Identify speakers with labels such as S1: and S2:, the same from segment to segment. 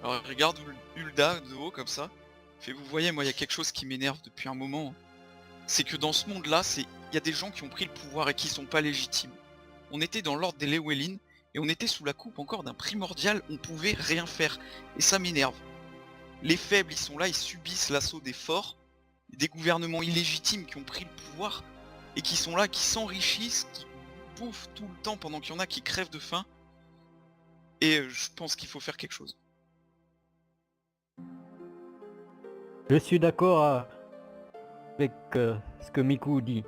S1: Alors il regarde Hulda de haut comme ça. Il fait vous voyez moi il y a quelque chose qui m'énerve depuis un moment. C'est que dans ce monde-là, il y a des gens qui ont pris le pouvoir et qui sont pas légitimes. On était dans l'ordre des Lewelyn et on était sous la coupe encore d'un primordial, on pouvait rien faire. Et ça m'énerve. Les faibles ils sont là, ils subissent l'assaut des forts, des gouvernements illégitimes qui ont pris le pouvoir et qui sont là, qui s'enrichissent, qui bouffent tout le temps pendant qu'il y en a qui crèvent de faim. Et je pense qu'il faut faire quelque chose.
S2: Je suis d'accord avec ce que Miku dit.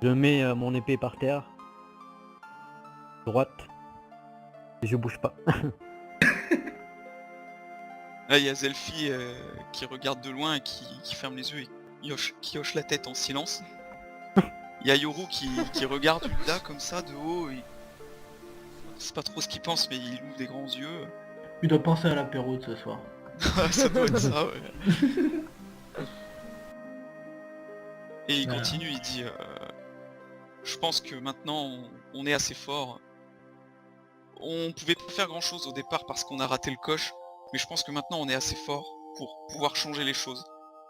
S2: Je mets mon épée par terre, droite, et je bouge pas.
S1: Là il y a Zelfie qui regarde de loin et qui ferme les yeux et qui hoche la tête en silence. Il y a Yoru qui regarde Hulda comme ça de haut et... C'est pas trop ce qu'il pense mais il ouvre des grands yeux.
S3: Il doit penser à l'apéro de ce soir.
S1: Ça doit être ça, ouais. Et il continue, il dit je pense que maintenant on est assez fort. On pouvait pas faire grand chose au départ parce qu'on a raté le coche, mais je pense que maintenant on est assez fort pour pouvoir changer les choses.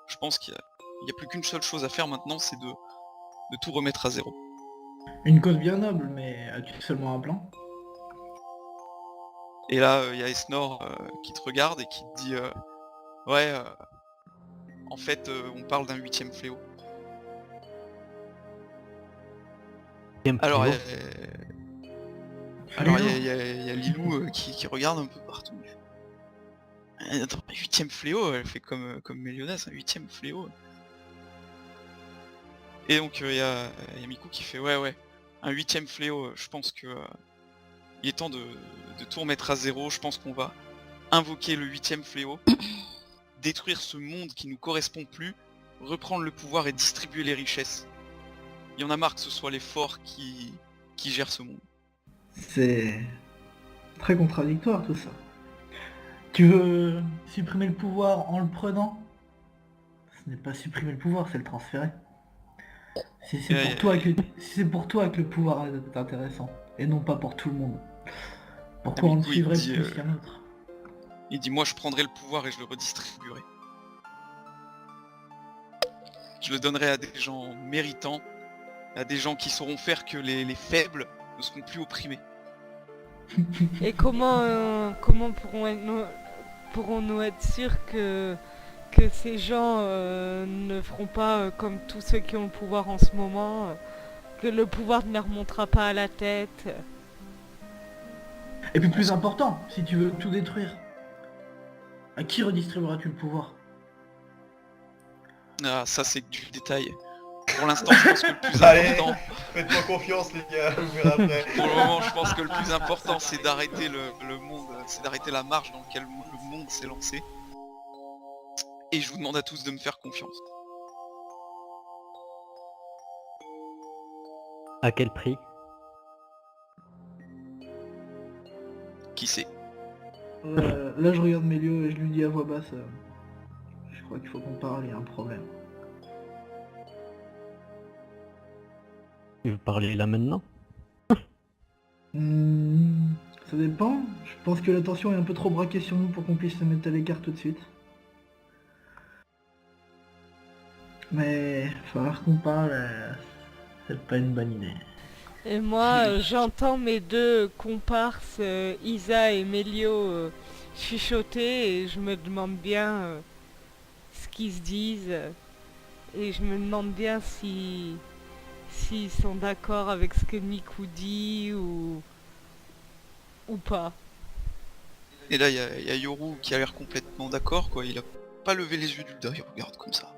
S1: Je pense qu'il y a plus qu'une seule chose à faire maintenant, c'est de tout remettre à zéro.
S3: Une cause bien noble, mais as-tu seulement un plan?
S1: Et là, il y a Esnor qui te regarde et qui te dit ouais, en fait, on parle d'un 8ème fléau. Alors, il y a Lilou qui regarde un peu partout. Attends, 8ème fléau, elle fait comme Méliodas, un 8ème fléau. Et donc il y a Miku qui fait ouais, un 8ème fléau, je pense que il est temps de tout remettre à zéro, je pense qu'on va invoquer le 8ème fléau, détruire ce monde qui nous correspond plus, reprendre le pouvoir et distribuer les richesses. Il y en a marre que ce soit les forts qui gèrent ce monde.
S3: C'est très contradictoire tout ça. Tu veux supprimer le pouvoir en le prenant? Ce n'est pas supprimer le pouvoir, c'est le transférer. Si c'est pour toi que le pouvoir est intéressant, et non pas pour tout le monde. Pourquoi on le suivrait plus qu'un autre?
S1: Il dit moi je prendrai le pouvoir et je le redistribuerai. Je le donnerai à des gens méritants, à des gens qui sauront faire que les faibles ne seront plus opprimés.
S4: Et comment pourrons-nous être sûrs que ces gens ne feront pas comme tous ceux qui ont le pouvoir en ce moment, que le pouvoir ne leur montera pas à la tête?
S3: Et puis plus important, si tu veux tout détruire, à qui redistribueras-tu le pouvoir?
S1: Ah ça c'est que du détail. Pour l'instant je pense que le plus important...
S5: Faites-moi confiance les gars, vous verrez après.
S1: Pour le moment je pense que le plus important c'est d'arrêter le monde, c'est d'arrêter la marche dans laquelle le monde s'est lancé. Et je vous demande à tous de me faire confiance.
S2: À quel prix?
S1: Qui sait?
S3: Là je regarde Mélio et je lui dis à voix basse, je crois qu'il faut qu'on parle, il y a un problème.
S2: Tu veux parler là maintenant?
S3: Ça dépend, je pense que la tension est un peu trop braquée sur nous pour qu'on puisse se mettre à l'écart tout de suite. Mais il va falloir qu'on parle, c'est pas une bonne idée.
S4: Et moi, j'entends mes deux comparses, Isa et Mélio, chuchoter et je me demande bien ce qu'ils se disent. Et je me demande bien s'ils sont d'accord avec ce que Miku dit ou pas.
S1: Et là il y a Yoru qui a l'air complètement d'accord quoi, il a pas levé les yeux d'Hulda, il regarde comme ça.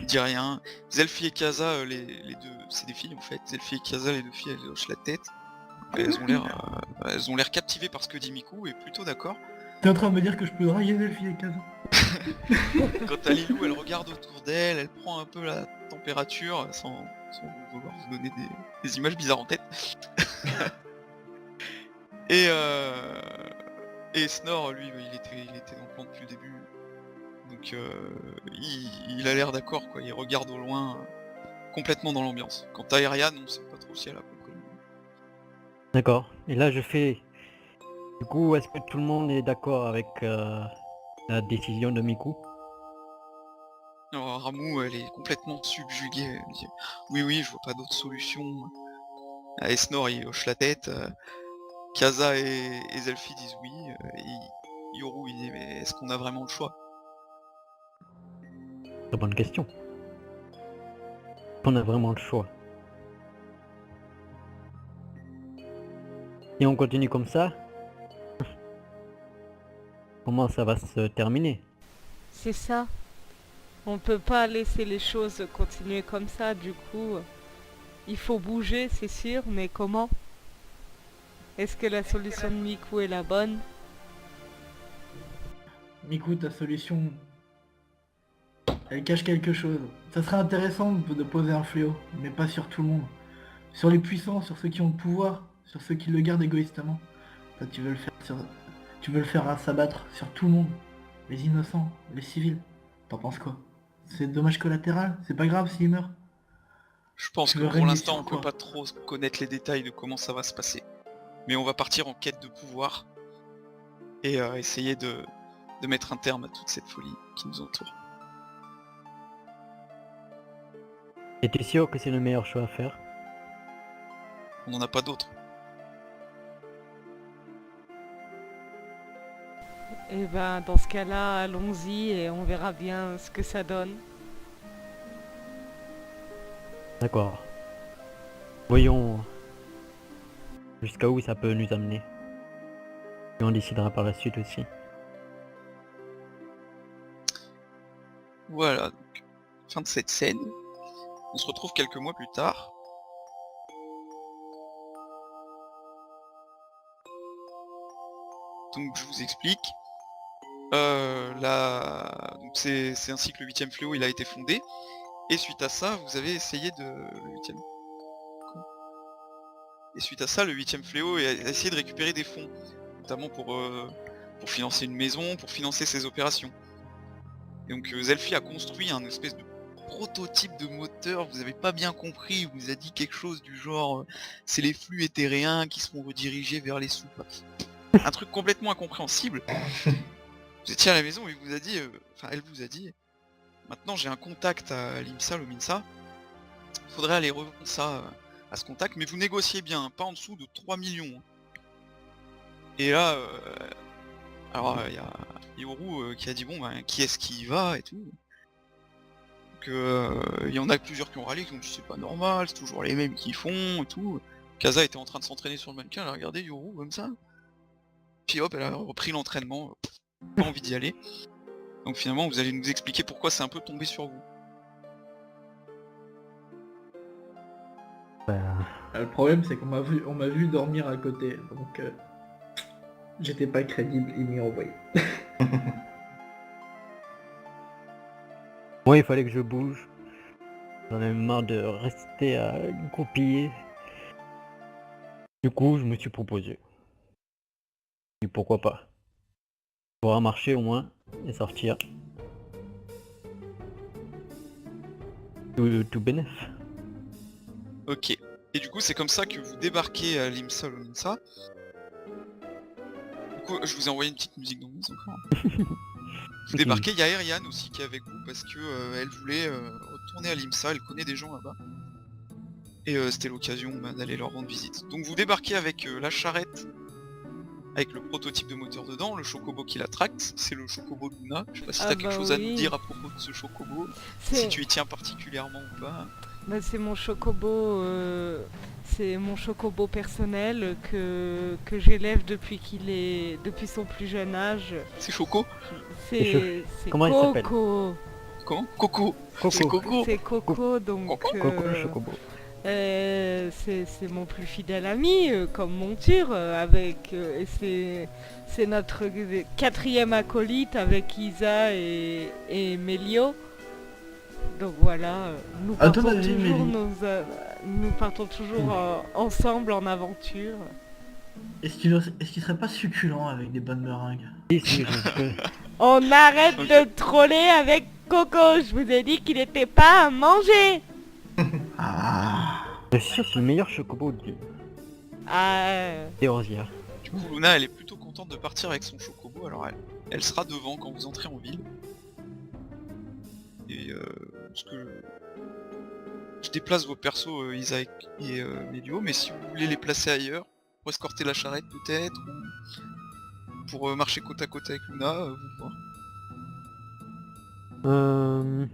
S1: Il dit rien. Zelfie et Kaza, les deux, c'est des filles en fait. Zelfie et Kaza, les deux filles, elles hochent la tête. Elles ont l'air captivées par ce que dit Miku et plutôt d'accord.
S3: T'es en train de me dire que je peux draguer Delphi et Kaza?
S1: Quant à Lilou, elle regarde autour d'elle, elle prend un peu la température sans vouloir vous donner des images bizarres en tête. Et Snor, lui, il était dans le plan depuis le début. Donc il a l'air d'accord quoi, il regarde au loin, complètement dans l'ambiance. Quant à Ariane, on sait pas trop si elle a compris.
S2: D'accord. Et là je Du coup, est-ce que tout le monde est d'accord avec la décision de Miku?
S1: Alors Ramu, elle est complètement subjuguée. Elle dit, oui, oui, je vois pas d'autre solution. Esnor, il hoche la tête. Kaza et Zelfi disent oui. Et Yoru, il dit, mais est-ce qu'on a vraiment le choix?
S2: Très bonne question. On a vraiment le choix. Si on continue comme ça, comment ça va se terminer?
S4: C'est ça. On peut pas laisser les choses continuer comme ça, du coup. Il faut bouger, c'est sûr, mais comment? Est-ce que la solution de Miku est la bonne?
S3: Miku, ta solution, elle cache quelque chose. Ça serait intéressant de poser un fléau, mais pas sur tout le monde. Sur les puissants, sur ceux qui ont le pouvoir, sur ceux qui le gardent égoïstement. Toi, tu veux le faire s'abattre sur tout le monde. Les innocents, les civils. T'en penses quoi? C'est dommage collatéral? C'est pas grave s'il meurt?
S1: Je pense
S3: Tu
S1: que
S3: veux
S1: pour
S3: régner
S1: l'instant,
S3: sur
S1: on peut
S3: quoi?
S1: pas trop connaître les détails de comment ça va se passer. Mais on va partir en quête de pouvoir et essayer de mettre un terme à toute cette folie qui nous entoure.
S2: Et t'es sûr que c'est le meilleur choix à faire?
S1: On n'en a pas d'autre.
S4: Eh ben, dans ce cas-là, allons-y et on verra bien ce que ça donne.
S2: D'accord. Voyons jusqu'à où ça peut nous amener. Et on décidera par la suite aussi.
S1: Voilà, donc, fin de cette scène. On se retrouve quelques mois plus tard. Donc je vous explique. Donc c'est ainsi que le 8ème fléau il a été fondé. Et suite à ça, vous avez essayé de... Le 8ème. Et suite à ça, le 8ème fléau a essayé de récupérer des fonds. Notamment pour financer une maison, pour financer ses opérations. Et donc Zelfi a construit un espèce de prototype de moteur, vous avez pas bien compris, il vous a dit quelque chose du genre c'est les flux éthéréens qui seront redirigés vers les soupes. Un truc complètement incompréhensible. Vous étiez à la maison et il vous a dit, elle vous a dit, maintenant j'ai un contact à l'IMSA, l'OMINSA, faudrait aller revendre ça à ce contact, mais vous négociez bien, pas en dessous de 3 millions. Et là, alors il y a Yoru qui a dit bon ben qui est-ce qui y va et tout. Donc il y en a plusieurs qui ont râlé, qui ont dit c'est pas normal, c'est toujours les mêmes qui font et tout. Kaza était en train de s'entraîner sur le mannequin, elle a regardé Yoru comme ça. Puis hop, elle a repris l'entraînement, pas envie d'y aller. Donc finalement vous allez nous expliquer pourquoi c'est un peu tombé sur vous.
S3: Le problème, c'est qu'on m'a vu dormir à côté, donc j'étais pas crédible, il m'y a envoyé.
S2: Moi, il fallait que je bouge. J'en ai marre de rester à goupiller. Du coup, je me suis proposé. Et pourquoi pas? Pouvoir marcher au moins et sortir. Tout bénef.
S1: Ok. Et du coup c'est comme ça que vous débarquez à l'IMSA, l'OMINSA. Du coup je vous ai envoyé une petite musique dans mes encore. Vous débarquez, il y a Ariane aussi qui est avec vous parce que elle voulait retourner à l'IMSA, elle connaît des gens là-bas. Et c'était l'occasion d'aller leur rendre visite. Donc vous débarquez avec la charrette, avec le prototype de moteur dedans, le chocobo qui la tracte, c'est le chocobo Luna. Je sais pas si t'as quelque chose à nous dire à propos de ce chocobo, si tu y tiens particulièrement ou pas.
S4: Bah, c'est mon chocobo, personnel que j'élève depuis son plus jeune âge.
S1: C'est Choco?
S4: C'est
S2: Comment il s'appelle?
S4: Coco.
S1: Comment? Coco. C'est Coco.
S4: C'est Coco, donc
S2: Coco le chocobo.
S4: c'est mon plus fidèle ami, comme monture, et c'est notre 4e acolyte avec Isa et Melio. Donc voilà, nous partons toujours ensemble en aventure.
S3: Est-ce qu'il serait pas succulent avec des bonnes meringues?
S2: Si,
S4: On arrête de troller avec Coco, je vous ai dit qu'il n'était pas à manger.
S3: Ah.
S2: Je suis sûr que c'est le meilleur chocobo de
S4: Ah,
S2: Théosia.
S1: Du Du coup, Luna, elle est plutôt contente de partir avec son chocobo, alors elle sera devant quand vous entrez en ville. Et ce que je déplace vos persos Isaac et Melio, mais si vous voulez les placer ailleurs, pour escorter la charrette peut-être, ou pour marcher côte à côte avec Luna, vous voir.
S2: Non,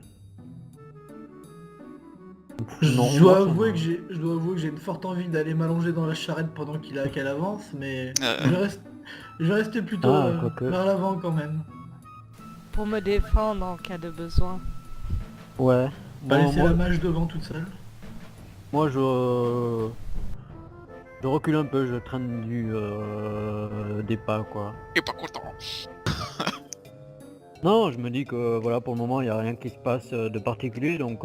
S3: Je
S2: moi,
S3: dois
S2: ça
S3: avouer
S2: va.
S3: je dois avouer que j'ai une forte envie d'aller m'allonger dans la charrette pendant qu'elle avance, mais
S1: Euh.
S3: je vais rester plutôt
S2: Ah, quoique.
S3: vers l'avant quand même.
S4: Pour me défendre en cas de besoin.
S2: Ouais.
S3: Pas
S2: Bon,
S3: laisser la mage devant toute seule.
S2: moi, je recule un peu, je traîne des pas, quoi.
S1: Et pas content.
S2: Non, je me dis que voilà, pour le moment, il n'y a rien qui se passe de particulier, donc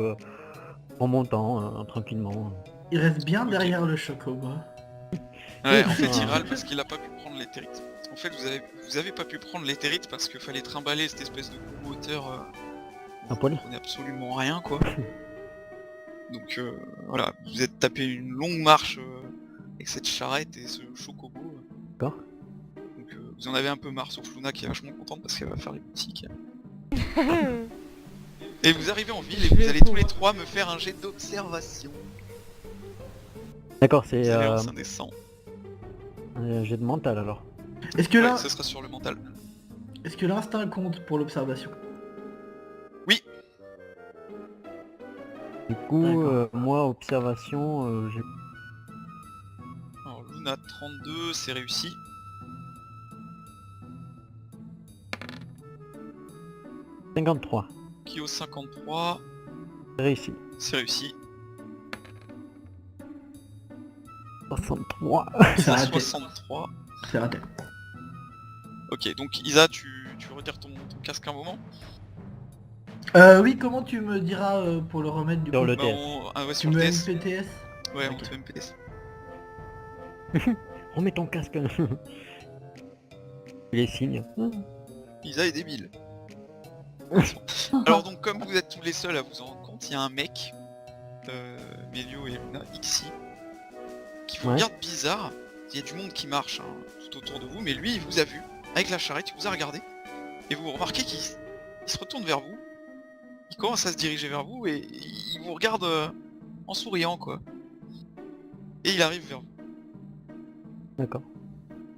S2: prends mon temps, tranquillement.
S3: Il reste bien
S1: Ok.
S3: derrière le chocobo.
S1: Ouais,
S2: Oui,
S1: en fait,
S2: ça-
S1: il râle parce qu'il a pas pu prendre l'éthérite. En fait, vous avez pas pu prendre l'éthérite parce qu'il fallait trimballer cette espèce de gros moteur.
S2: Un poil.
S1: Vous comprenez absolument rien, quoi. Donc voilà, vous êtes tapé une longue marche avec cette charrette et ce chocobo.
S2: D'accord.
S1: Donc vous en avez un peu marre, sauf Luna qui est vachement contente parce qu'elle va faire les boutiques. Et vous arrivez en ville et
S4: Je
S1: vous
S4: vais
S1: allez tous les
S4: pouvoir.
S1: trois me faire un jet d'observation.
S2: D'accord,
S1: Vous
S2: c'est
S1: allez lancer un des 100.
S2: un jet de mental alors.
S3: Est-ce que
S1: Ouais,
S3: là,
S1: ce sera sur le mental.
S3: est-ce que l'instinct compte pour l'observation?
S2: Du coup,
S3: D'accord.
S2: moi, observation, j'ai
S1: Alors Luna 32, c'est réussi.
S2: « 53.
S1: Kyo 53,
S2: Réussi.
S1: c'est réussi.
S2: 63.
S3: C'est
S1: Isa
S3: raté.
S1: 63.
S3: C'est raté.
S1: Ok, donc Isa, tu retires ton casque un moment.
S3: Oui, comment tu me diras pour le remettre du
S2: Sur
S3: coup?
S2: le
S1: Bah,
S2: TS.
S1: ah ouais,
S3: Tu
S1: sur le
S3: me
S1: TS.
S3: MPTS?
S1: Ouais, on
S3: Ok.
S1: te MPTS.
S2: Remets ton casque. Les signes.
S1: Isa est débile. Alors donc comme vous êtes tous les seuls à vous en rendre compte, il y a un mec, Melio et Luna, Ixi, qui vous
S2: Ouais.
S1: regarde bizarre. Il y a du monde qui marche hein, tout autour de vous, mais lui il vous a vu, avec la charrette, il vous a regardé, et vous remarquez qu'il se retourne vers vous, il commence à se diriger vers vous, et il vous regarde en souriant quoi. Et il arrive vers vous.
S2: D'accord.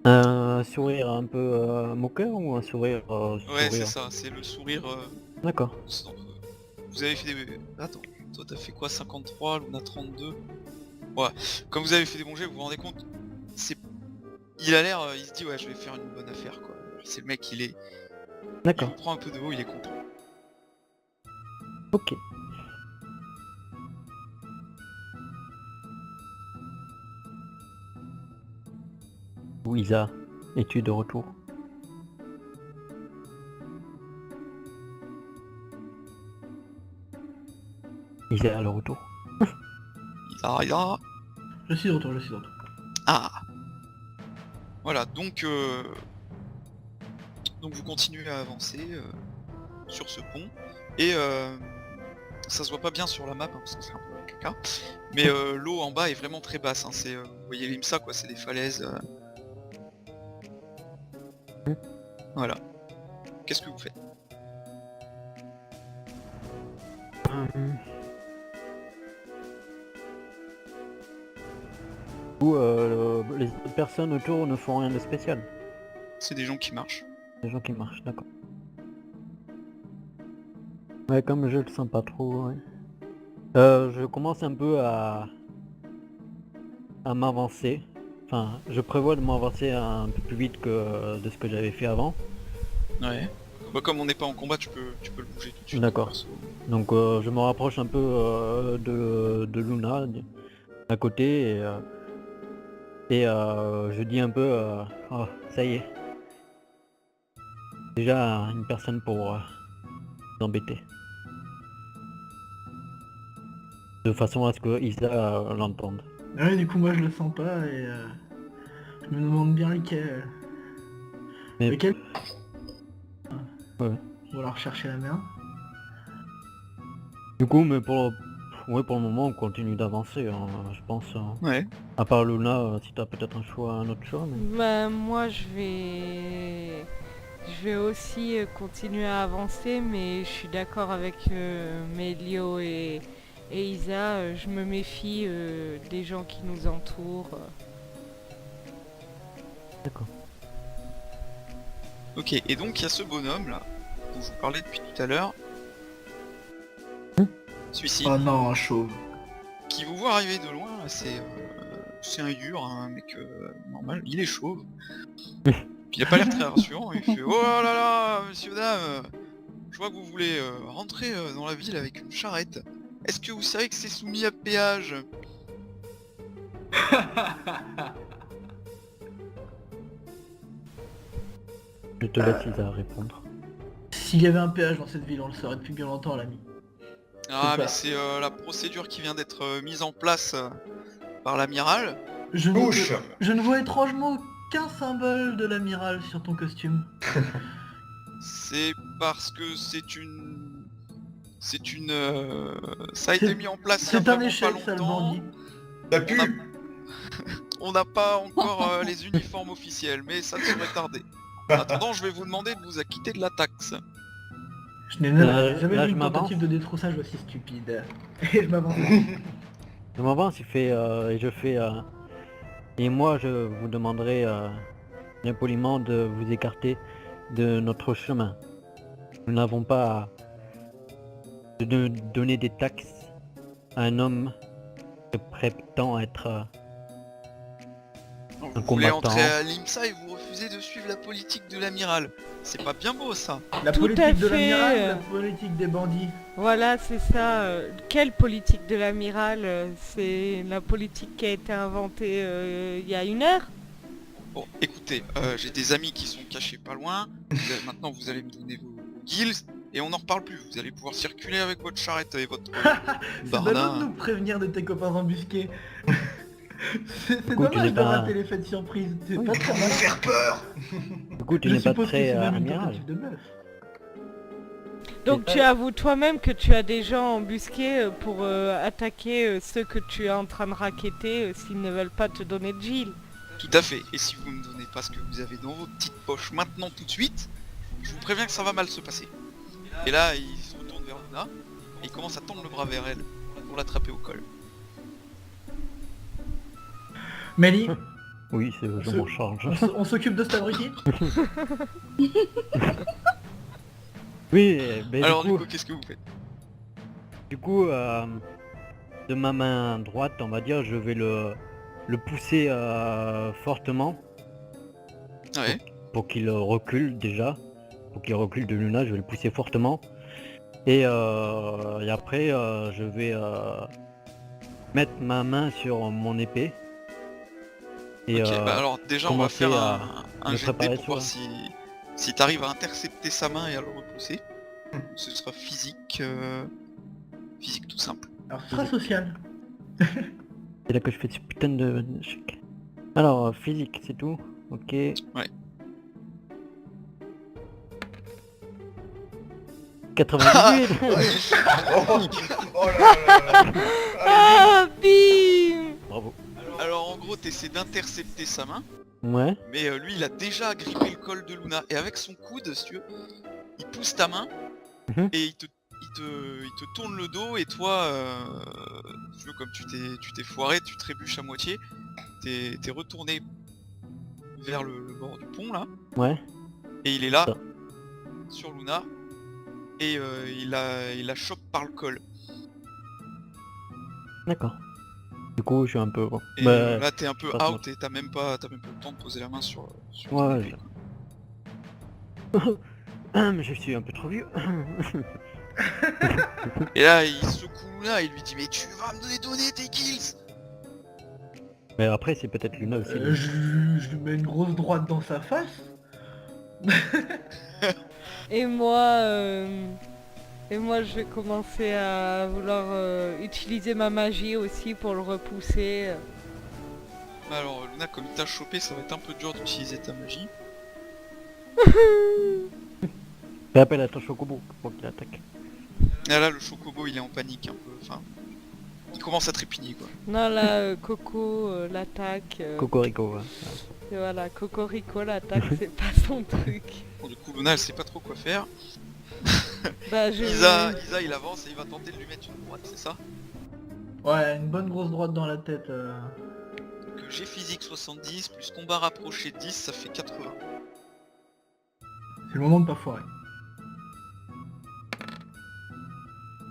S2: Un sourire un peu moqueur ou un sourire
S1: Ouais c'est
S2: sourire?
S1: ça, c'est le sourire...
S2: D'accord.
S1: Vous avez fait des... Attends, toi t'as fait quoi? 53, Luna 32. Ouais, comme vous avez fait des bons jets, vous vous rendez compte, c'est... Il a l'air, il se dit ouais je vais faire une bonne affaire quoi. C'est le mec, il
S2: D'accord.
S1: vous prend un peu de haut, il est content.
S2: Ok. Isa, es-tu de retour? Isa, le retour.
S1: Il a...
S3: Je suis de retour, je suis de retour.
S1: Ah. Voilà, donc vous continuez à avancer sur ce pont, et ça se voit pas bien sur la map, hein, parce que c'est un peu caca, mais l'eau en bas est vraiment très basse, hein, c'est, vous voyez l'IMSA quoi, c'est des falaises. Voilà. Qu'est-ce que vous faites?
S2: Du coup, les personnes autour ne font rien de spécial.
S1: C'est des gens qui marchent.
S2: Les gens qui marchent, d'accord. Ouais, comme je le sens pas trop, ouais. Je commence un peu à m'avancer. Enfin, je prévois de m'avancer un peu plus vite que de ce que j'avais fait avant.
S1: Ouais. Bah, comme on n'est pas en combat, tu peux le bouger tout de suite.
S2: D'accord.
S1: perso.
S2: Donc je me rapproche un peu de Luna à côté et je dis un peu oh, ça y est. Déjà une personne pour t'embêter. De façon à ce que Isa l'entende.
S3: Ah oui, du coup moi je le sens pas et je me demande bien lequel.
S2: Mais-
S3: Lequel.
S2: Ouais.
S3: On va leur chercher la merde.
S2: Du coup, mais pour Ouais, pour le moment, on continue d'avancer, hein, je pense.
S1: Ouais.
S2: À part Luna, si t'as peut-être un autre choix, mais...
S4: Bah, moi, je vais aussi continuer à avancer, mais je suis d'accord avec Melio et Isa. Je me méfie des gens qui nous entourent.
S2: D'accord.
S1: Ok, et donc il y a ce bonhomme là, dont je vous parlais depuis tout à l'heure. Celui-ci,
S3: Oh non, un chauve.
S1: qui vous voit arriver de loin, là, c'est un Yur, un mec normal, il est chauve. Puis il a pas l'air très rassurant, il fait oh là là, monsieur dame, je vois que vous voulez rentrer dans la ville avec une charrette. Est-ce que vous savez que c'est soumis à péage?
S2: Je te laisse Isa répondre.
S3: S'il y avait un péage dans cette ville, on le saurait depuis bien longtemps, l'ami.
S1: Ah
S3: C'est
S1: mais
S3: pas-
S1: c'est la procédure qui vient d'être mise en place par l'amiral.
S3: Je ne,
S5: Bouche.
S3: je ne vois étrangement aucun symbole de l'amiral sur ton costume.
S1: C'est parce que c'est une... Ça a
S3: C'est-
S1: été mis en place il y a
S3: C'est un
S1: vraiment
S3: échec,
S1: pas
S3: sale
S1: longtemps.
S3: bandit.
S5: T'as pu.
S1: On n'a pas encore les uniformes officiels, mais ça ne saurait tarder. En attendant, je vais vous demander de vous acquitter de la taxe.
S3: Je n'ai
S2: Là,
S3: jamais
S2: là,
S3: vu
S2: je
S3: une
S2: m'avance.
S3: tentative de détroussage aussi stupide. Et je m'avance.
S2: Je m'avance, il fait, et je fais... Et moi, je vous demanderai bien poliment de vous écarter de notre chemin. Nous n'avons pas de donner des taxes à un homme qui prétend être...
S1: Vous
S2: Un
S1: voulez
S2: combattant.
S1: entrer à l'IMSA et vous refusez de suivre la politique de l'amiral. C'est pas bien beau ça.
S3: La
S4: Tout à
S3: politique de
S4: fait,
S3: l'amiral, la politique des bandits.
S4: Voilà, c'est ça. Quelle politique de l'amiral C'est la politique qui a été inventée il y a 1 heure.
S1: Bon, écoutez, j'ai des amis qui sont cachés pas loin. Maintenant, vous allez me donner vos guilds et on n'en reparle plus. Vous allez pouvoir circuler avec votre charrette et votre
S3: C'est
S1: Bardin.
S3: ballot de nous prévenir de tes copains embusqués. C'est
S2: Écoute, tu
S3: dommage
S2: n'es
S3: de
S2: pas-
S3: rater l'effet de surprise. C'est
S2: Oui.
S3: pas très
S5: Pour vous
S3: malin.
S5: faire peur.
S2: Du coup, tu
S3: Je
S2: n'es pas
S3: suppose que
S2: très
S3: c'est même une
S2: amiral.
S3: tentative de meuf.
S4: Donc
S2: Et-
S4: tu avoues toi-même que tu as des gens embusqués pour attaquer ceux que tu es en train de racketter s'ils ne veulent pas te donner de Gilles.
S1: Tout à fait. Et si vous me donnez pas ce que vous avez dans vos petites poches maintenant tout de suite, je vous préviens que ça va mal se passer. Et là, il se retourne vers Luna et il commence à tendre le bras vers elle pour l'attraper au col.
S3: Mélie,
S2: Oui, c'est je
S3: Ce-
S2: m'en charge.
S3: on s'occupe de cet abruti.
S2: Oui, ben,
S1: Alors
S2: du coup,
S1: qu'est-ce que vous faites?
S2: de ma main droite, on va dire, je vais le pousser fortement
S1: Ouais.
S2: pour qu'il recule déjà. Pour qu'il recule de Luna, je vais le pousser fortement. Et après, je vais mettre ma main sur mon épée. Et
S1: Ok, bah alors déjà on va
S2: commencer
S1: faire
S2: à
S1: un
S2: me
S1: jet de dés
S2: préparer
S1: pour
S2: sur-
S1: voir si t'arrives à intercepter sa main et à le repousser. Ce sera physique, physique tout simple.
S3: Alors, ce sera social.
S2: c'est là que je fais ce putain de chèque. Alors, physique, c'est tout. Ok.
S1: Ouais.
S2: 98.
S5: Oh, oh là là là là.
S4: Ah, bim!
S2: Bravo.
S1: Alors en gros t'essaies d'intercepter sa main,
S2: Ouais.
S1: mais lui il a déjà agrippé le col de Luna et avec son coude, si tu veux, il pousse ta main
S2: Mhm.
S1: et il te tourne le dos et toi, si tu veux, comme tu t'es foiré, tu trébuches à moitié, t'es retourné vers le bord du pont là,
S2: Ouais.
S1: et il est là,
S2: Ça.
S1: sur Luna, et il la chope par le col.
S2: D'accord. Du coup, je suis un peu...
S1: Et
S2: Bah,
S1: là t'es un peu
S2: pas
S1: out et t'as même pas le temps de poser la main sur
S2: Ouais,
S1: ton
S2: ouais,
S1: épée.
S2: mais je suis un peu trop vieux.
S1: Et là il secoue Luna et il lui dit mais tu vas me donner tes kills.
S2: Mais après, c'est peut-être Luna aussi.
S3: Je lui mets une grosse droite dans sa face.
S4: Et moi, je vais commencer à vouloir utiliser ma magie aussi pour le repousser.
S1: Alors Luna, comme il t'a chopé, ça va être un peu dur d'utiliser ta magie.
S2: Fais appel à ton chocobo pour qu'il attaque.
S1: Et là le chocobo il est en panique un peu, enfin il commence à trépigner quoi.
S4: Non, là, Coco, l'attaque.
S2: Cocorico, ouais.
S4: Et voilà, Cocorico, l'attaque, c'est pas son truc.
S1: Bon, du coup Luna elle sait pas trop quoi faire.
S4: Bah, je...
S1: Isa il avance et il va tenter de lui mettre une droite, c'est ça?
S3: Ouais, une bonne grosse droite dans la tête.
S1: Donc j'ai physique 70 plus combat rapproché 10, ça fait 80.
S3: C'est le moment de pas foirer.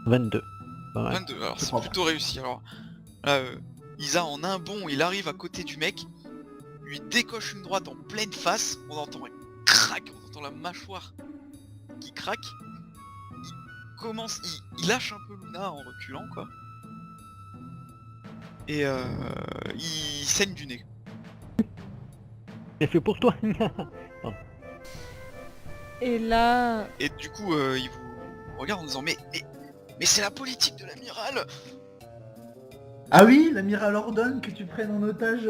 S2: 22. Pas mal.
S1: 22, alors
S3: Je
S1: c'est
S3: crois
S1: plutôt réussi. Alors là, Isa en un bond, il arrive à côté du mec, lui décoche une droite en pleine face, on entend un crac, on entend la mâchoire qui craque. Il commence, il lâche un peu Luna en reculant quoi. Et il saigne du nez.
S2: C'est fait pour toi.
S4: Et là...
S1: Et du coup, il vous regarde en disant mais c'est la politique de l'amiral.
S3: Ah oui, l'amiral ordonne que tu prennes en otage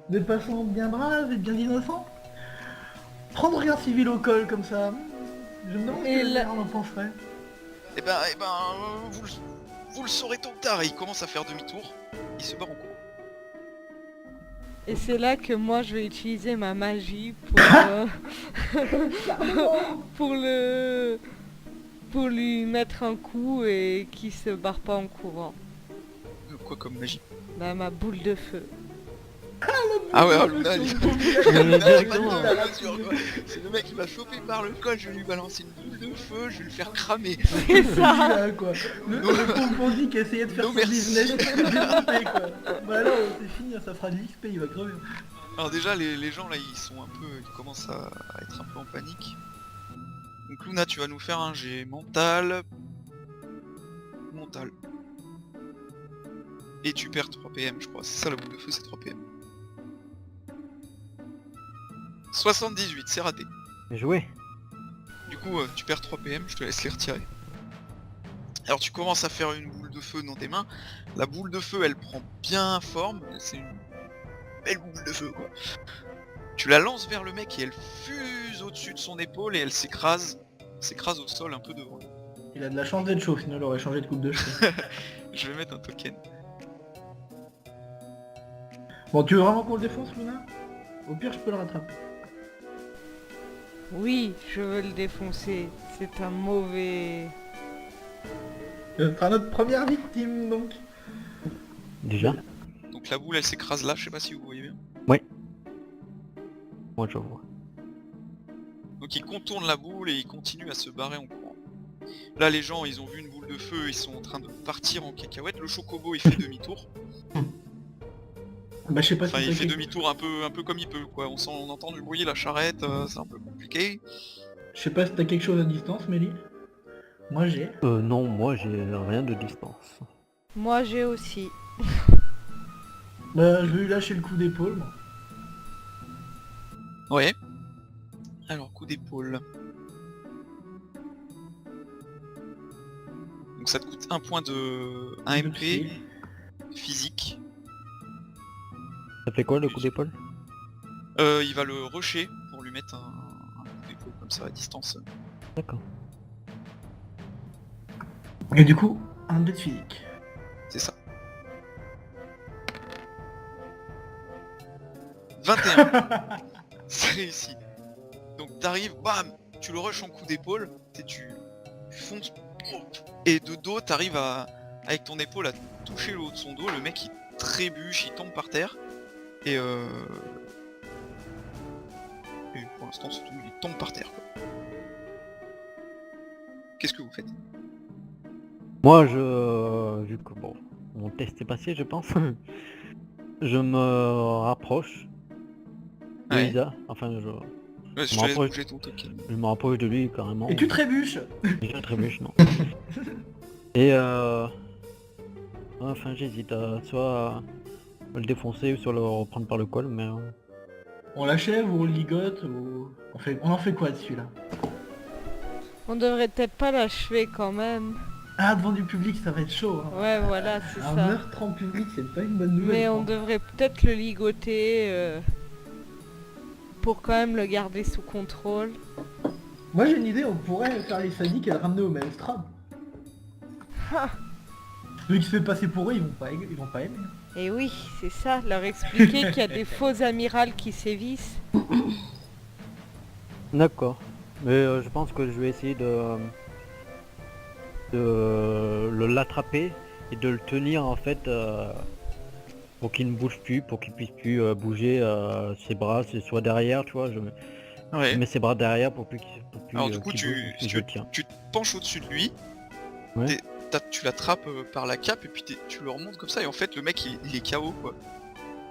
S3: des passants bien braves et bien innocents. Prendre un civil au col comme ça, je me demande
S4: Et
S3: ce que
S4: la-
S3: on en penserait.
S1: Eh ben, vous le saurez tôt ou tard. Et il commence à faire demi-tour. Il se barre en courant.
S4: Et c'est là que moi je vais utiliser ma magie pour lui mettre un coup et qu'il se barre pas en courant.
S1: Quoi comme magie?
S4: Bah ma boule de feu.
S1: Ah ouais, Luna, elle
S2: Mais
S1: Luna, elle
S2: directement,
S1: m'a dit
S2: hein.
S1: la mesure, quoi. C'est le mec qui m'a chopé par le col, je vais lui balancer une boule de feu, je vais le faire cramer.
S4: C'est ça.
S3: Là, quoi. Le pomponzi qui essayait de faire
S1: Non,
S3: son
S1: merci.
S3: business démonté, quoi. Bah là, c'est fini, ça fera de l'XP, il va crever.
S1: Alors déjà, les gens là, ils commencent à être un peu en panique. Donc Luna, tu vas nous faire un jet mental. Mental. Et tu perds 3 PM, je crois. C'est ça la boule de feu, c'est 3 PM. 78, c'est raté.
S2: Bien joué.
S1: Du coup, tu perds 3 PM, je te laisse les retirer. Alors tu commences à faire une boule de feu dans tes mains. La boule de feu, elle prend bien forme. C'est une belle boule de feu, quoi. Tu la lances vers le mec et elle fuse au-dessus de son épaule et elle s'écrase au sol un peu devant lui.
S3: Il a de la chance d'être chaud, sinon il aurait changé de coupe de cheveux.
S1: Je vais mettre un token.
S3: Bon, tu veux vraiment qu'on le défonce, Luna? Au pire, je peux le rattraper.
S4: Oui, je veux le défoncer. C'est un mauvais...
S3: Ce sera notre première victime, donc.
S2: Déjà.
S1: Donc la boule elle s'écrase là, je sais pas si vous voyez bien.
S2: Moi je vois.
S1: Donc il contourne la boule et il continue à se barrer en courant. Là les gens ils ont vu une boule de feu, ils sont en train de partir en cacahuète. Le chocobo il fait demi-tour.
S3: Bah, je sais pas
S1: Enfin
S3: si
S1: il
S3: t'as
S1: fait
S3: quelque-
S1: demi-tour un peu comme il peut quoi. On entend du bruit la charrette, c'est un peu compliqué.
S3: Je sais pas si t'as quelque chose à distance, Mélie. Moi, j'ai.
S2: Non, moi j'ai rien de distance.
S4: Moi j'ai aussi.
S3: Bah, je vais lui lâcher le coup d'épaule, moi.
S1: Ouais. Alors coup d'épaule. Donc ça te coûte un point de 1 MP physique.
S2: Ça fait quoi le coup d'épaule?
S1: Il va le rusher pour lui mettre un coup d'épaule comme ça à distance.
S2: D'accord.
S3: Et du coup, un dé de physique.
S1: C'est ça. 21. C'est réussi. Donc t'arrives, bam, tu le rushes en coup d'épaule, tu fonces, et de dos t'arrives avec ton épaule à toucher le haut de son dos, le mec il trébuche, il tombe par terre, et pour l'instant c'est tout, il tombe par terre quoi. Qu'est-ce que vous faites?
S2: Moi vu que bon, mon test est passé je pense, je me rapproche de
S1: Ouais.
S2: Isa, enfin
S1: Ouais, je
S2: me
S1: te laisse
S2: rapproche.
S1: bouger ton token.
S2: je me rapproche de lui carrément.
S3: Et tu trébuches.
S2: Déjà trébuche, non. Et enfin j'hésite soit à le défoncer ou soit le reprendre par le col, mais
S3: On l'achève ou on le ligote ou... On en fait quoi de celui-là?
S4: On devrait peut-être pas l'achever quand même.
S3: Ah, devant du public, ça va être chaud. Hein.
S4: Ouais, voilà, c'est
S3: Un
S4: ça.
S3: meurtre en public, c'est pas une bonne nouvelle.
S4: Mais
S3: je
S4: on
S3: pense.
S4: devrait peut-être le ligoter pour quand même le garder sous contrôle.
S3: Moi j'ai une idée, on pourrait faire les sadiques et le ramener au mainstream. Celui qui se fait passer pour eux, ils vont pas aimer.
S4: Et oui, c'est ça, leur expliquer qu'il y a des faux amirals qui sévissent.
S2: D'accord. Mais je pense que je vais essayer de l'attraper et de le tenir en fait pour qu'il ne bouge plus, pour qu'il puisse plus bouger ses bras, soit derrière, tu vois. Je
S1: Ouais.
S2: mets ses bras derrière pour plus
S1: Alors du coup,
S2: qu'il
S1: tu,
S2: bouge, et je le tiens.
S1: tu te penches au-dessus de lui,
S2: Ouais.
S1: tu l'attrapes par la cape et puis tu le remontes comme ça et en fait le mec il est KO quoi.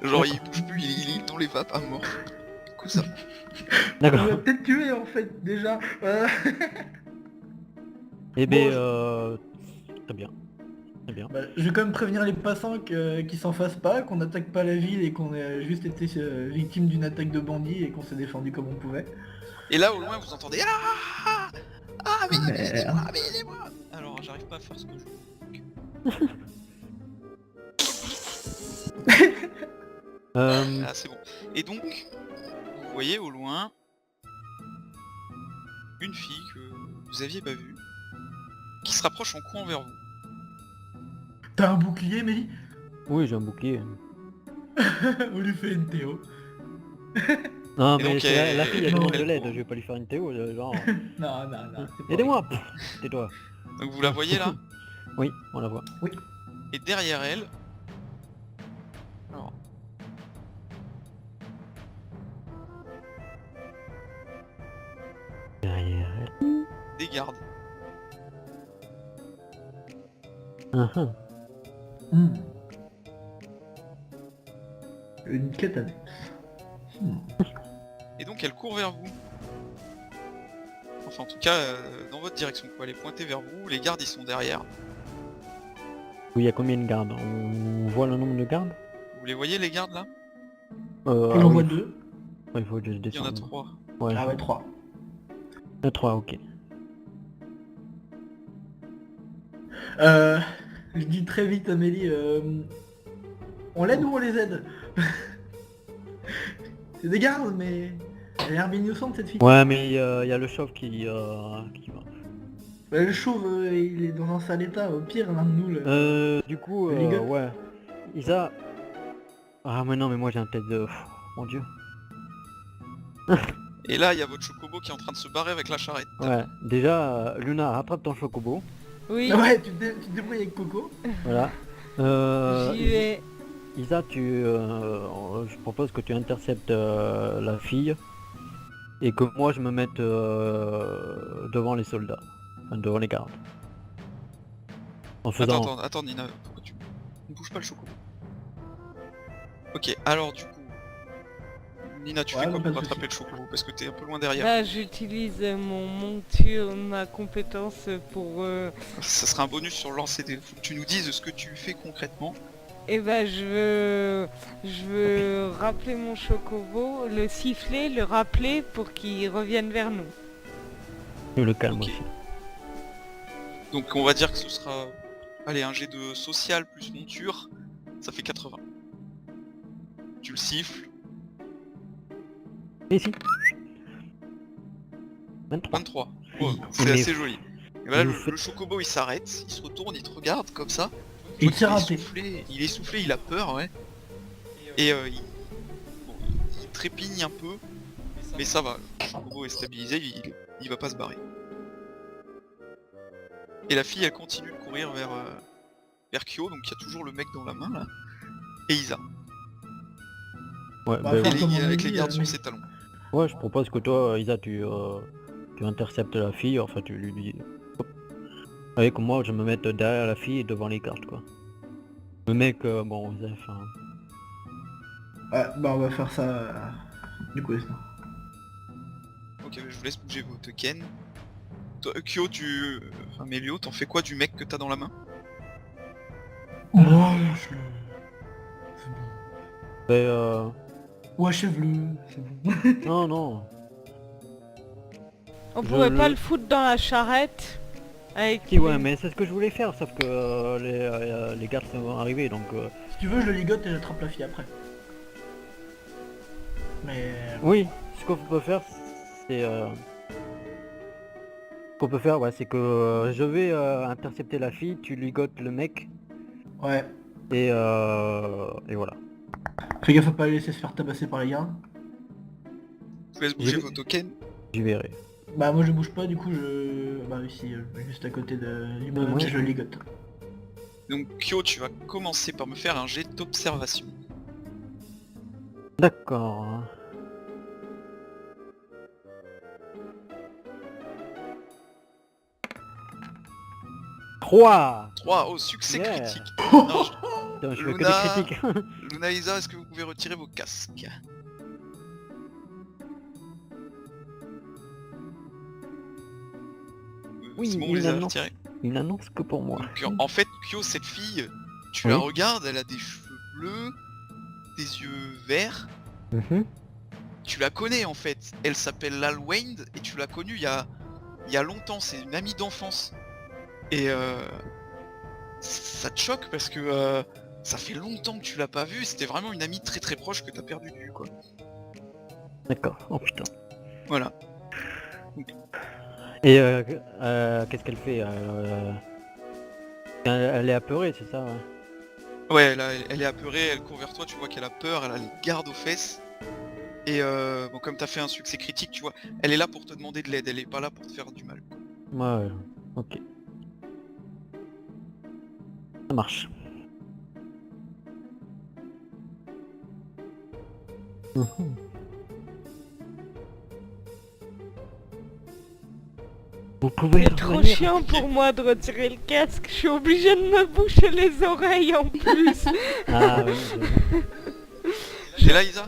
S1: Genre il bouge plus, il est dans les vapes à mort. Du coup ça.
S3: On
S2: D'accord.
S3: va peut-être tuer en fait déjà.
S2: Eh
S3: Bon,
S2: ben, très bien. Très bien.
S3: Bah, je vais quand même prévenir les passants qu'ils s'en fassent pas, qu'on n'attaque pas la ville et qu'on a juste été victime d'une attaque de bandits et qu'on s'est défendu comme on pouvait.
S1: Et là au loin vous entendez mais
S3: Merde.
S1: aidez-moi, mais aidez-moi. Alors j'arrive pas à faire ce que je veux. Ah c'est bon. Et donc vous voyez au loin une fille que vous aviez pas vue qui se rapproche en courant vers vous.
S3: T'as un bouclier, Mélie?
S2: Oui, j'ai un bouclier.
S3: On lui fait une Théo.
S2: Non,
S1: Et
S2: mais
S1: donc,
S2: c'est la fille, elle
S3: non,
S2: demande de
S1: elle
S2: l'aide,
S1: court.
S2: je vais pas lui faire une Théo, genre...
S3: Non, c'est pas
S2: Aidez-moi. Tais-toi.
S1: Donc vous la voyez là.
S2: Oui, on la voit.
S1: Et derrière elle. Alors.
S2: Derrière elle.
S1: Des gardes.
S2: Ah, ah.
S3: Hmm. Une quête annexe.
S1: Et donc elle court vers vous. Enfin en tout cas dans votre direction quoi, elle est pointée vers vous, les gardes ils sont derrière.
S2: Oui, il y a combien de gardes? On voit le nombre de gardes?
S1: Vous les voyez les gardes là?
S3: On
S2: ah
S3: en voit
S2: oui.
S3: deux.
S2: Ouais, il faut que je
S1: Il y en a
S2: descende.
S1: 3.
S2: Ouais,
S3: Ah ouais, trois.
S2: il y en a 3, ok.
S3: Je dis très vite Amélie, on l'aide ou on les aide? C'est des gardes, mais elle a l'air bien innocente cette fille.
S2: Ouais, mais il y a le chauve qui va.
S3: Bah, le chauve, il est dans un sale état, au pire l'un de nous le...
S2: Du coup,
S3: Le ligote.
S2: ouais. Isa... Ah mais non, mais moi j'ai un tête de... Pff, mon dieu.
S1: Et là il y a votre chocobo qui est en train de se barrer avec la charrette.
S2: Ouais, déjà, Luna, rattrape ton chocobo.
S4: Oui,
S3: Ouais, tu te débrouilles avec Coco.
S2: Voilà.
S4: j'y vais.
S2: Isa, je propose que tu interceptes la fille et que moi je me mette devant les soldats, enfin devant les gardes. En faisant...
S1: Attends Nina, pourquoi tu ne bouges pas le chocobo? Ok, alors du coup... Nina tu
S3: Ouais,
S1: fais quoi
S3: mais pas
S1: pour
S3: de
S1: rattraper le chocobo? Parce que t'es un peu loin derrière.
S4: Là, j'utilise mon monture, ma compétence pour...
S1: Ça sera un bonus sur le lancer des... Faut que tu nous dises ce que tu fais concrètement.
S4: Eh ben, je veux rappeler mon chocobo, le siffler, le rappeler pour qu'il revienne vers nous.
S2: Je le calme
S1: Ok.
S2: aussi.
S1: Donc on va dire que ce sera... Allez, un jet de social plus monture, ça fait 80. Tu le siffles,
S2: Et si 23.
S1: 23. Ouais,
S2: Mais-
S1: c'est assez joli. Et voilà,
S2: vous
S1: le
S2: faites-
S1: chocobo il s'arrête, il se retourne, il te regarde comme ça.
S3: Il
S1: Tu vois
S3: tire
S1: qu'il
S3: un T.
S1: il est essoufflé, il a peur, ouais. Et bon, il trépigne un peu, mais ça va, le chocobo est stabilisé, il va pas se barrer. Et la fille elle continue de courir vers Kyo, donc il y a toujours le mec dans la main là. Et Isa.
S2: Ouais,
S3: Bah,
S2: bah,
S1: Et
S3: enfin, comme on a
S1: avec les
S3: dit,
S1: gardes sur
S3: mais-
S1: ses talons.
S2: ouais, je propose que toi, Isa, tu interceptes la fille, enfin tu lui dis... Hop. Avec moi, je me mette derrière la fille et devant les gardes, quoi. Le mec, bon, Isa, enfin...
S3: Ouais, bah on va faire ça du coup.
S1: Ok, je vous laisse bouger vos tokens. Toi, Kyo, enfin Mélio, t'en fais quoi du mec que t'as dans la main?
S3: Oh, lâche-le. C'est bon.
S2: Ben,
S3: Ou achève-le, c'est bon.
S2: non, non.
S4: On
S2: Je
S4: pourrait pas
S2: le-
S4: le foutre dans la charrette avec...
S2: Si, ouais, mais c'est ce que je voulais faire, sauf que les gardes sont arrivés, donc...
S3: Si tu veux, je le ligote et j'attrape la fille après. Mais...
S2: Oui, ce qu'on peut faire, c'est... Ce qu'on peut faire, ouais, c'est que je vais intercepter la fille, tu ligotes le mec,
S3: Ouais.
S2: Et voilà.
S3: Fais gaffe à pas les laisser se faire tabasser par les gardes.
S1: Je vous laisse bouger
S2: J'ai-
S1: vos tokens.
S2: J'y verrai.
S3: Bah moi je bouge pas, du coup je... Bah ici, juste à côté du bonhomme,
S2: Ouais.
S3: et je le ligote.
S1: Donc Kyo, tu vas commencer par me faire un jet d'observation.
S2: D'accord. 3.
S1: 3, oh succès
S2: Yeah.
S1: critique. Non,
S2: Putain, je fais que
S1: Luna.
S2: des critiques.
S1: Luna, Isa, est-ce que vous pouvez retirer vos casques?
S2: Oui,
S1: c'est bon,
S2: il
S1: vous les avez
S2: annonce.
S1: retirés.
S2: Une annonce que pour moi.
S1: Donc, en fait, Kyo, cette fille, tu
S2: Oui.
S1: la regardes, elle a des cheveux bleus, des yeux verts.
S2: Mhm.
S1: Tu la connais en fait. Elle s'appelle Lal Wayne et tu l'as connue il y a longtemps. C'est une amie d'enfance. Et ça te choque parce que ça fait longtemps que tu l'as pas vue. C'était vraiment une amie très très proche que t'as perdu de vue quoi.
S2: D'accord. Oh putain.
S1: Voilà.
S2: Et qu'est-ce qu'elle fait elle est apeurée, c'est ça, ouais.
S1: Ouais, là, elle est apeurée, elle court vers toi, tu vois qu'elle a peur, elle a les gardes aux fesses. Et bon, comme t'as fait un succès critique, tu vois, elle est là pour te demander de l'aide, elle est pas là pour te faire du mal.
S2: Ouais, ok. Ça marche. Mhm. Vous pouvez
S4: C'est trop
S2: revenir.
S4: chiant pour moi de retirer le casque. Je suis obligée de me boucher les oreilles en plus.
S2: Ah oui,
S1: T'es là, Isa?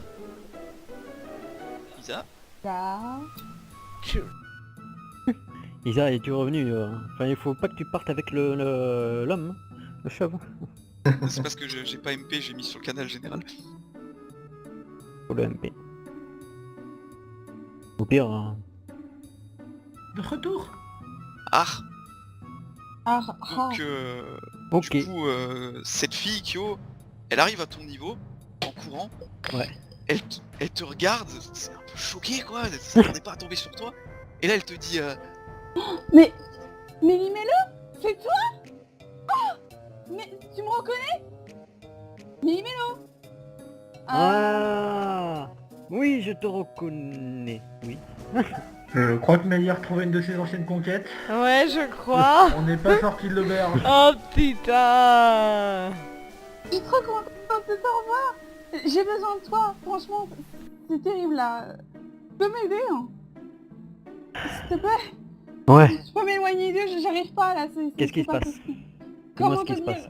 S1: Isa?
S4: Je-
S2: Isa, es-tu revenu Enfin, il faut pas que tu partes avec l'homme, le chauve.
S1: C'est parce que j'ai pas MP, j'ai mis sur le canal général.
S2: Pour le MP. Au pire,
S3: De retour.
S1: Ah!
S6: Ah,
S1: Donc,
S2: ok.
S1: du coup, cette fille, Kyo, elle arrive à ton niveau, en courant.
S2: Ouais.
S1: Elle te regarde, c'est un peu choquée quoi, elle s'attendait pas à tomber sur toi. Et là, elle te dit,
S6: mais Méli-Mélo, c'est toi? Oh, mais tu me reconnais? Méli-Mélo.
S2: Ah oui, je te reconnais. Oui.
S3: Je crois que Mélie a retrouvé une de ses anciennes conquêtes.
S4: Ouais, je crois.
S3: On n'est pas sorti de l'auberge.
S4: Oh putain.
S6: Je suis trop contente de te revoir. J'ai besoin de toi, franchement, c'est terrible là. Tu peux m'aider hein? S'il te plaît?
S2: Ouais.
S6: Je peux m'éloigner d'eux, j'arrive pas là.
S2: Qu'est-ce qui se
S6: pas
S2: passe?
S6: possible.
S2: Dis-moi
S6: Comment
S2: ce qui
S6: te
S2: se
S6: dire?
S2: passe.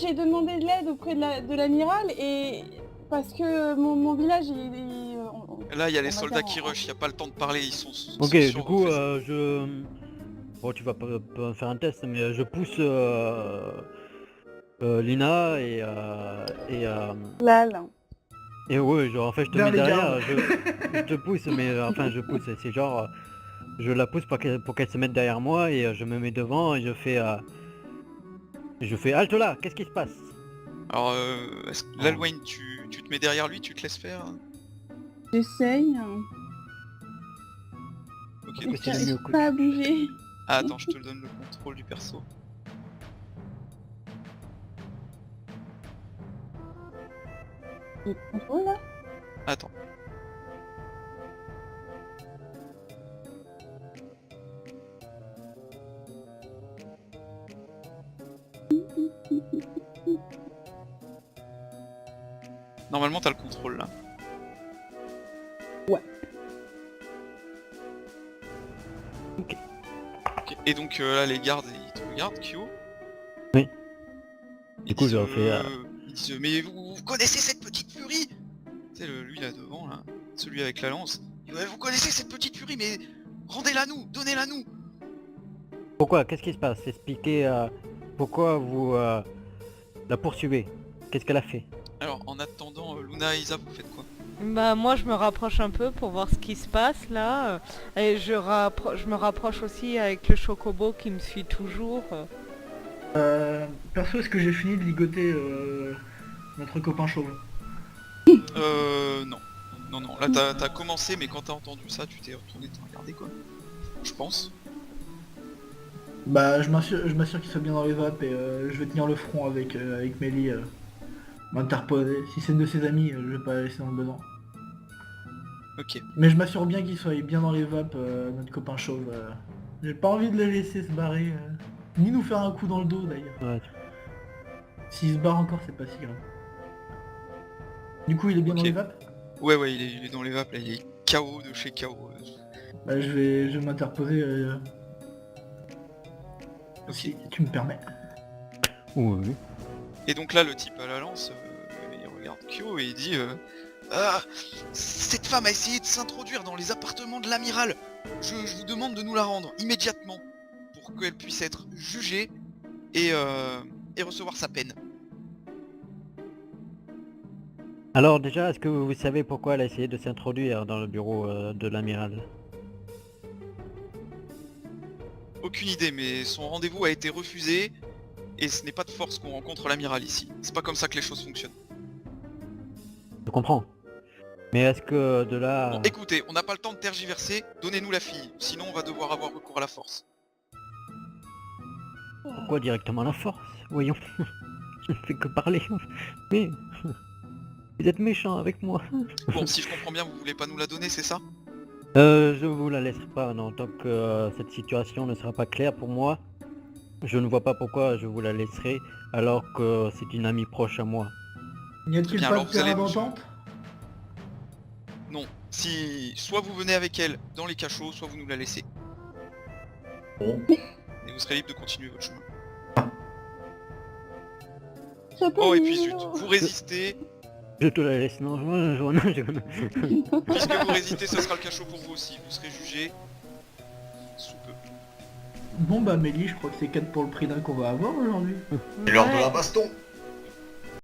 S6: J'ai demandé de l'aide auprès de l'amiral et parce que mon village
S1: là, il y a les
S6: on va
S1: soldats
S6: dire
S1: qui
S6: en-
S1: rushent, il y a pas le temps de parler, ils sont
S2: Ok,
S1: sur
S2: du
S1: vos
S2: coup,
S1: fesses.
S2: Bon, tu vas pas faire un test, mais je pousse Lina
S6: Lal.
S2: et ouais, genre en fait je te
S3: Vers
S2: mets
S3: les
S2: derrière,
S3: gardes.
S2: je te pousse, mais enfin je pousse, c'est genre je la pousse pour qu'elle se mette derrière moi et je me mets devant et je fais halte là, qu'est-ce qui se passe?
S1: Alors, est-ce que Lal Wayne, tu te mets derrière lui, tu te laisses faire?
S6: J'essaye.
S1: Ok,
S2: que
S1: donc
S2: c'est
S6: J'arrive
S2: mieux que-
S6: pas à bouger.
S1: Ah, attends, je te donne le contrôle du perso.
S6: J'ai le contrôle là.
S1: Attends. Normalement, t'as le contrôle là.
S6: Ouais.
S1: Ok. Et donc là, les gardes, ils te regardent, Kyo.
S2: Oui.
S1: Ils
S2: Du coup,
S1: disent,
S2: je leur fais,
S1: ils disent, mais vous connaissez cette petite furie? Tu sais, lui là devant, là, celui avec la lance. Il dit, ouais, vous connaissez cette petite furie, mais rendez-la nous, donnez-la nous.
S2: Pourquoi? Qu'est-ce qui se passe? Expliquez pourquoi vous la poursuivez. Qu'est-ce qu'elle a fait?
S1: Alors, en attendant, Luna et Isa, vous faites quoi?
S4: Bah moi je me rapproche un peu pour voir ce qui se passe là. Et je me rapproche aussi avec le chocobo qui me suit toujours.
S3: Perso, est-ce que j'ai fini de ligoter notre copain chauve?
S1: Non. Non. Là, t'as commencé, mais quand t'as entendu ça, tu t'es retourné te regarder, quoi. Je pense.
S3: Bah, je m'assure qu'il soit bien dans les vapes et je vais tenir le front avec Mélie. M'interposer. Si c'est une de ses amis, je vais pas la laisser dans le besoin.
S1: Ok.
S3: Mais je m'assure bien qu'il soit bien dans les vapes, notre copain chauve. J'ai pas envie de le laisser se barrer. Ni nous faire un coup dans le dos d'ailleurs.
S2: Ouais.
S3: S'il se barre encore, c'est pas si grave. Du coup, il est bien dans
S1: Ok.
S3: les vapes.
S1: Ouais, ouais, il est dans les vapes là, il est KO de chez KO.
S3: Bah, je vais m'interposer.
S1: Ok.
S3: Si tu me permets.
S2: Oui.
S1: Et donc là, le type à la lance, il regarde Kyo et il dit Ah, cette femme a essayé de s'introduire dans les appartements de l'amiral. Je vous demande de nous la rendre immédiatement pour qu'elle puisse être jugée et recevoir sa peine.
S2: Alors déjà, est-ce que vous savez pourquoi elle a essayé de s'introduire dans le bureau de l'amiral?
S1: Aucune idée, mais son rendez-vous a été refusé et ce n'est pas de force qu'on rencontre l'amiral ici. C'est pas comme ça que les choses fonctionnent.
S2: Je comprends. Mais est-ce que de là...
S1: Bon, écoutez, on n'a pas le temps de tergiverser, donnez-nous la fille, sinon on va devoir avoir recours à la force.
S2: Pourquoi directement la force? Voyons. Je ne fais que parler. Mais... Vous êtes méchant avec moi.
S1: Bon, si je comprends bien, vous voulez pas nous la donner, c'est ça?
S2: Je vous la laisserai pas, non. Tant que cette situation ne sera pas claire pour moi, je ne vois pas pourquoi je vous la laisserai alors que c'est une amie proche à moi.
S3: N'y a-t-il
S1: bien,
S3: pas
S1: alors
S3: de
S1: vous allez
S3: terrain
S1: nous-
S3: d'entente?
S1: Non. Si soit vous venez avec elle dans les cachots, soit vous nous la laissez.
S5: Bon.
S1: Et vous serez libre de continuer votre chemin.
S6: Je peux
S1: Oh et puis
S6: vivre.
S1: zut, vous résistez.
S2: Je te la laisse, non,
S1: Puisque vous résistez, ce sera le cachot pour vous aussi. Vous serez jugé sous peu.
S3: Bon bah Mélie, je crois que c'est 4 pour le prix d'un qu'on va avoir aujourd'hui.
S5: C'est l'heure de
S4: Ouais.
S5: la baston.